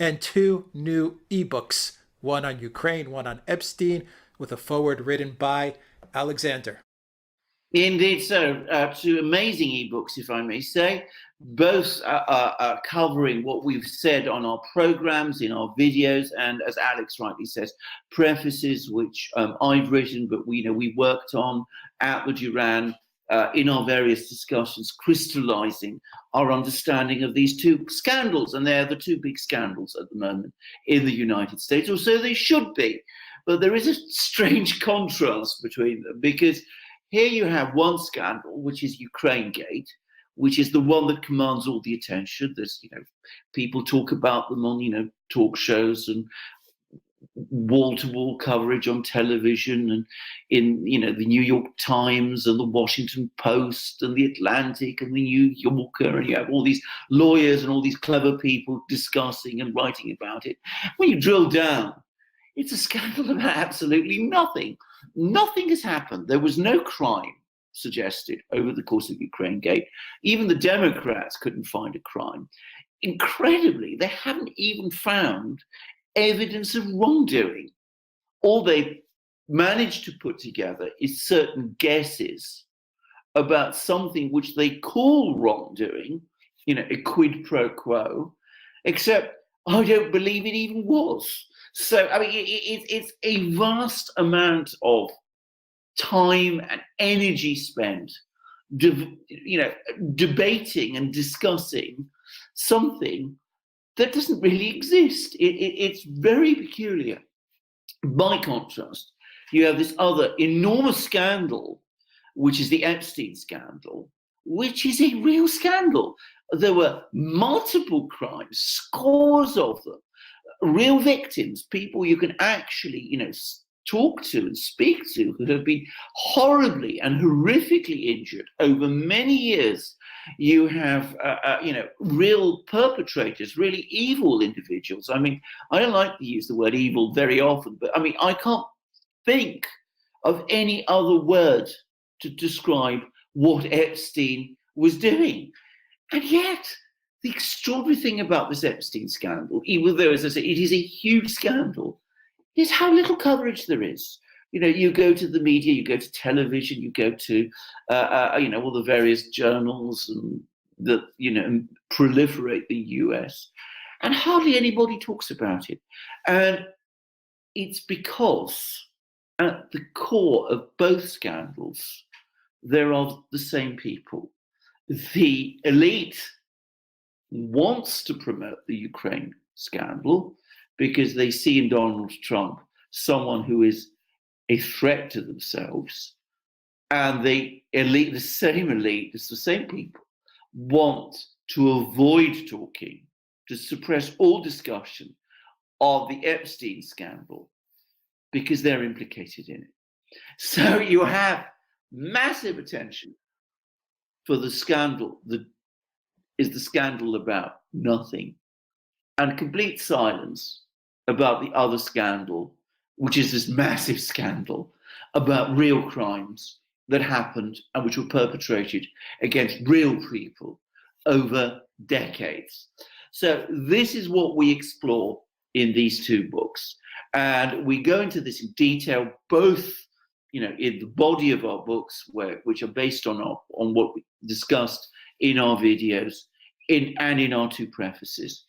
and 2 new ebooks, one on Ukraine, one on Epstein, with a foreword written by Alexander. Indeed, so 2 amazing ebooks, if I may say, both covering what we've said on our programs, in our videos, and as Alex rightly says, prefaces which I've written, but we worked on at the Duran in our various discussions, crystallizing our understanding of these 2 scandals, and they're the 2 big scandals at the moment in the United States, or so they should be. But there is a strange contrast between them, because here you have one scandal, which is Ukrainegate, which is the one that commands all the attention. There's, people talk about them on, talk shows and wall-to-wall coverage on television and in, the New York Times and the Washington Post and the Atlantic and the New Yorker, and you have all these lawyers and all these clever people discussing and writing about it. When you drill down, it's a scandal about absolutely nothing. Nothing has happened. There was no crime suggested over the course of Ukrainegate. Even the Democrats couldn't find a crime. Incredibly, they haven't even found evidence of wrongdoing. All they managed to put together is certain guesses about something which they call wrongdoing, a quid pro quo, except I don't believe it even was. So, I mean, it's a vast amount of time and energy spent, debating and discussing something that doesn't really exist. It's very peculiar. By contrast, you have this other enormous scandal, which is the Epstein scandal, which is a real scandal. There were multiple crimes, scores of them, real victims, people you can actually, talk to and speak to, who have been horribly and horrifically injured over many years. You have, real perpetrators, really evil individuals. I mean, I don't like to use the word evil very often, but I mean, I can't think of any other word to describe what Epstein was doing. And yet, the extraordinary thing about this Epstein scandal, even though, as I say, it is a huge scandal, is how little coverage there is. You go to the media, you go to television, you go to, all the various journals and that, proliferate the US, and hardly anybody talks about it. And it's because at the core of both scandals, there are the same people. The elite wants to promote the Ukraine scandal because they see in Donald Trump someone who is a threat to themselves. And the elite, the same elite, it's the same people, want to avoid talking, to suppress all discussion of the Epstein scandal because they're implicated in it. So you have massive attention for the scandal that is the scandal about nothing, and complete silence about the other scandal, which is this massive scandal about real crimes that happened and which were perpetrated against real people over decades. So this is what we explore in these 2 books. And we go into this in detail, both in the body of our books, which are based on what we discussed in our videos, and in our 2 prefaces.